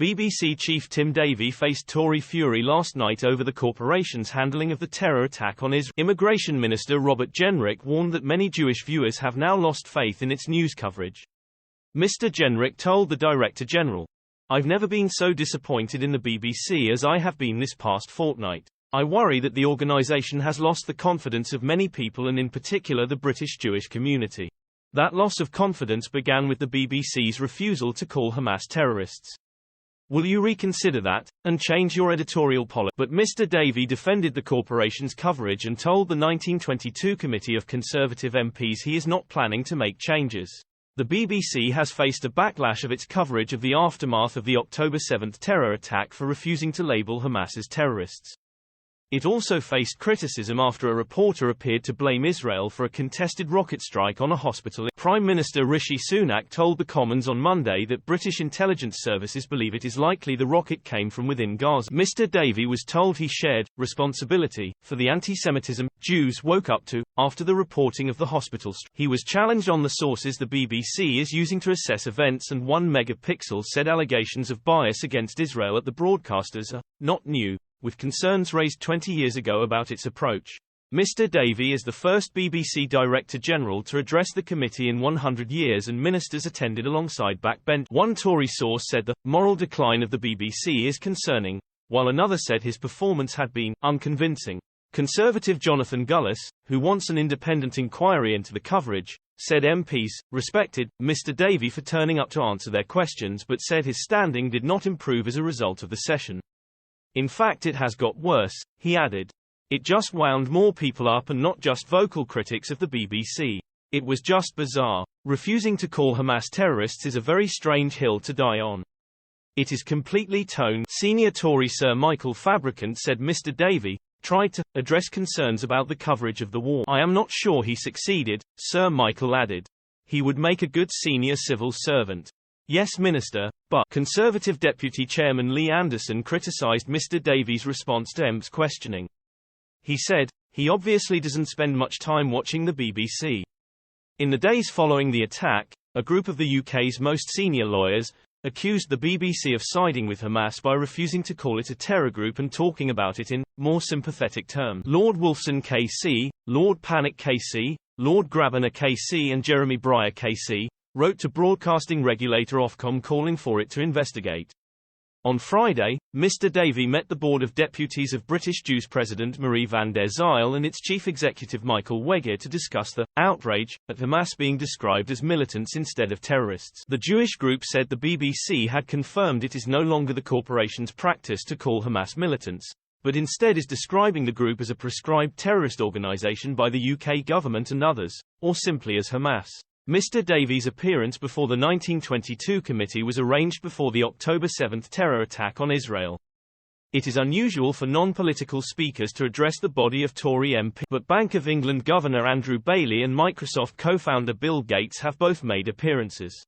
BBC chief Tim Davie faced Tory fury last night over the corporation's handling of the terror attack on Israel. Immigration Minister Robert Jenrick warned that many Jewish viewers have now lost faith in its news coverage. Mr. Jenrick told the Director General, "I've never been so disappointed in the BBC as I have been this past fortnight. I worry that the organisation has lost the confidence of many people and in particular the British Jewish community. That loss of confidence began with the BBC's refusal to call Hamas terrorists. Will you reconsider that, and change your editorial policy?" But Mr. Davie defended the corporation's coverage and told the 1922 Committee of Conservative MPs he is not planning to make changes. The BBC has faced a backlash of its coverage of the aftermath of the October 7 terror attack for refusing to label Hamas as terrorists. It also faced criticism after a reporter appeared to blame Israel for a contested rocket strike on a hospital. Prime Minister Rishi Sunak told the Commons on Monday that British intelligence services believe it is likely the rocket came from within Gaza. Mr. Davie was told he shared responsibility for the anti-Semitism Jews woke up to after the reporting of the hospital strike. He was challenged on the sources the BBC is using to assess events, and 1 Megapixel said allegations of bias against Israel at the broadcasters are not new, with concerns raised 20 years ago about its approach. Mr. Davie is the first BBC Director General to address the committee in 100 years, and ministers attended alongside backbench. One Tory source said the moral decline of the BBC is concerning, while another said his performance had been unconvincing. Conservative Jonathan Gullis, who wants an independent inquiry into the coverage, said MPs respected Mr. Davie for turning up to answer their questions, but said his standing did not improve as a result of the session. "In fact, it has got worse," he added. "It just wound more people up, and not just vocal critics of the BBC. It was just bizarre. Refusing to call Hamas terrorists is a very strange hill to die on. It is completely toned." Senior Tory Sir Michael Fabricant said Mr. Davie tried to address concerns about the coverage of the war. "I am not sure he succeeded," Sir Michael added. "He would make a good senior civil servant." "Yes, Minister, but..." Conservative Deputy Chairman Lee Anderson criticised Mr. Davie's response to MP's questioning. He said, "He obviously doesn't spend much time watching the BBC." In the days following the attack, a group of the UK's most senior lawyers accused the BBC of siding with Hamas by refusing to call it a terror group and talking about it in more sympathetic terms. Lord Wolfson KC, Lord Pannick KC, Lord Grabbanner KC and Jeremy Breyer KC wrote to broadcasting regulator Ofcom calling for it to investigate. On Friday, Mr. Davie met the Board of Deputies of British Jews President Marie van der Zijl and its Chief Executive Michael Wegge to discuss the outrage at Hamas being described as militants instead of terrorists. The Jewish group said the BBC had confirmed it is no longer the corporation's practice to call Hamas militants, but instead is describing the group as a prescribed terrorist organisation by the UK government and others, or simply as Hamas. Mr. Davie's appearance before the 1922 committee was arranged before the October 7 terror attack on Israel. It is unusual for non-political speakers to address the body of Tory MP, but Bank of England Governor Andrew Bailey and Microsoft co-founder Bill Gates have both made appearances.